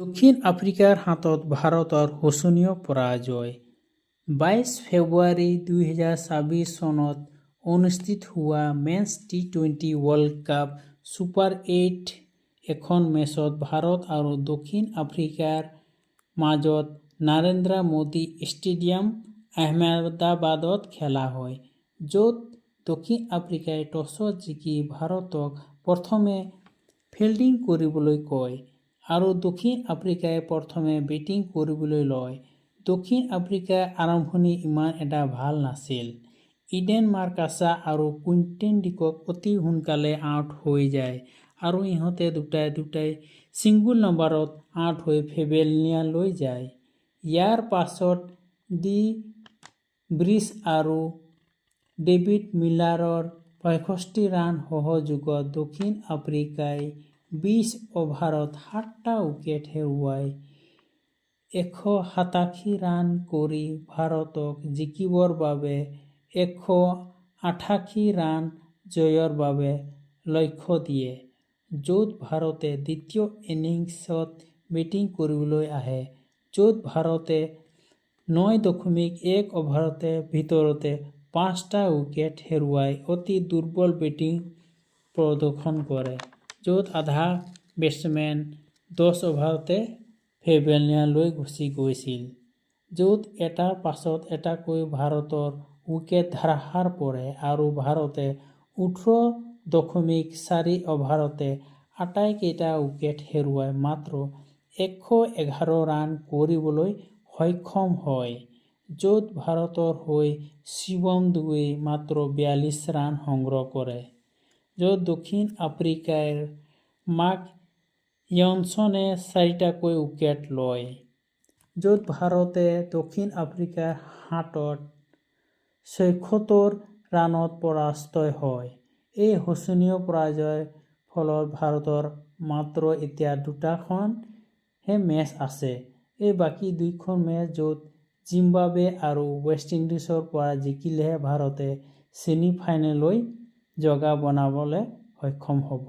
দক্ষিণ আফ্ৰিকাৰ হাতত ভাৰতৰ শোচনীয় পৰাজয়। 22 ফেব্ৰুৱাৰী 2026 চনত অনুষ্ঠিত হোৱা মেন্স টি-20 ৱৰ্ল্ড কাপ ছুপাৰ 8 এখন মেচত ভাৰত আৰু দক্ষিণ আফ্ৰিকাৰ মাজত নৰেন্দ্ৰ মোদী ষ্টেডিয়াম আহমেদাবাদত খেলা হয়, য'ত দক্ষিণ আফ্ৰিকাই টছত জিকি ভাৰতক প্ৰথমে ফিল্ডিং কৰিবলৈ কয় আৰু দক্ষিণ আফ্ৰিকাই প্ৰথমে বেটিং কৰিবলৈ লয়। দক্ষিণ আফ্ৰিকাৰ আৰম্ভণি ইমান এটা ভাল নাছিল। ইডেন মাৰ্কাছা আৰু কুইণ্টেন ডিকক অতি সোনকালে আউট হৈ যায় আৰু ইহঁতে দুটাই ছিংগুল নম্বৰত আউট হৈ পেভিলিয়নলৈ যায়। ইয়াৰ পাছত ডি ব্ৰিছ আৰু ডেভিড মিলাৰৰ 65 ৰান সহযোগত দক্ষিণ আফ্ৰিকাই 20 অভাৰত 7টা উইকেট হেৰুৱাই 187 ৰান কৰি ভাৰতক জিকিবৰ বাবে 188 ৰান জয়ৰ বাবে লক্ষ্য দিয়ে, য'ত ভাৰতে দ্বিতীয় ইনিংছত বেটিং কৰিবলৈ আহে, য'ত ভাৰতে 9.1 অভাৰৰ ভিতৰতে 5টা উইকেট হেৰুৱাই অতি দুৰ্বল বেটিং প্ৰদৰ্শন কৰে, য'ত আধা বেটছমেন 10 অভাৰতে পেভিলিয়নলৈ গুচি গৈছিল, য'ত এটাৰ পাছত এটাকৈ ভাৰতৰ উইকেট ধাৰাসাৰ পৰে আৰু ভাৰতে 18.4 অভাৰতে আটাইকেইটা উইকেট হেৰুৱাই মাত্ৰ 111 ৰান কৰিবলৈ সক্ষম হয়, য'ত ভাৰতৰ হৈ শিৱম দুবে মাত্ৰ 42 ৰান সংগ্ৰহ কৰে, য'ত দক্ষিণ আফ্ৰিকাৰ মাৰ্ক ইয়নছনে 4টাকৈ উইকেট লয়, য'ত ভাৰতে দক্ষিণ আফ্ৰিকাৰ হাতত 76 ৰানত পৰাস্ত হয়। এই শোচনীয় পৰাজয়ৰ ফলত ভাৰতৰ মাত্ৰ এতিয়া 2খনহে মেচ আছে। এই বাকী 2খন মেচ, য'ত জিম্বাবৱে আৰু ৱেষ্ট ইণ্ডিজৰ পৰা জিকিলেহে ভাৰতে ছেমি ফাইনেললৈ জগা বনাবলৈ সক্ষম হ'ব।